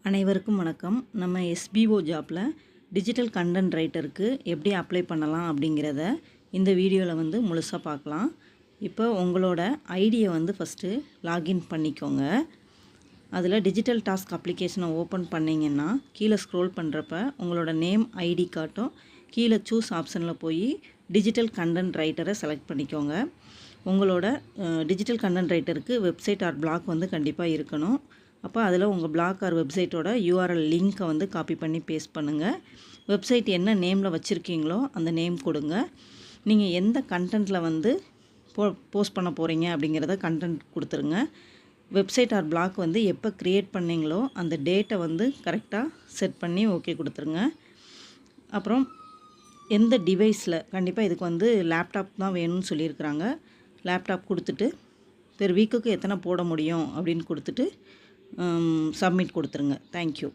அனைவருக்கும் வணக்கம். நம்ம எஸ்பிஓ ஜாப்பில் டிஜிட்டல் கண்டென்ட் ரைட்டருக்கு எப்படி அப்ளை பண்ணலாம் அப்படிங்கிறத இந்த வீடியோவில் முழுசாக பார்க்கலாம். இப்போ உங்களோட ஐடியை ஃபஸ்ட்டு லாகின் பண்ணிக்கோங்க. அதில் டிஜிட்டல் டாஸ்க் அப்ளிகேஷனை ஓப்பன் பண்ணிங்கன்னா கீழே ஸ்க்ரோல் பண்ணுறப்ப உங்களோட நேம் ஐடி காட்டும். கீழே சூஸ் ஆப்ஷனில் போய் டிஜிட்டல் கண்டென்ட் ரைட்டரை செலக்ட் பண்ணிக்கோங்க. உங்களோட டிஜிட்டல் கண்டென்ட் ரைட்டருக்கு வெப்சைட் ஆர் பிளாக் கண்டிப்பாக இருக்கணும். அப்போ அதில் உங்கள் பிளாக் ஆர் வெப்சைட்டோட யூஆர்எல் லிங்க்கை காப்பி பண்ணி பேஸ்ட் பண்ணுங்கள். வெப்சைட் என்ன நேமில் வச்சுருக்கீங்களோ அந்த நேம் கொடுங்க. நீங்கள் எந்த கண்டென்ட்டில் போஸ்ட் பண்ண போகிறீங்க அப்படிங்கிறத கண்டென்ட் கொடுத்துருங்க. வெப்சைட் ஆர் பிளாக் எப்போ க்ரியேட் பண்ணிங்களோ அந்த டேட்டை கரெக்டாக செட் பண்ணி ஓகே கொடுத்துருங்க. அப்புறம் எந்த டிவைஸில் கண்டிப்பாக இதுக்கு லேப்டாப் தான் வேணும்னு சொல்லியிருக்கிறாங்க. லேப்டாப் கொடுத்துட்டு பெர் வீக்குக்கு எத்தனை போட முடியும் அப்படின்னு கொடுத்துட்டு சப்மிட் கொடுத்துருங்க. தேங்க்யூ.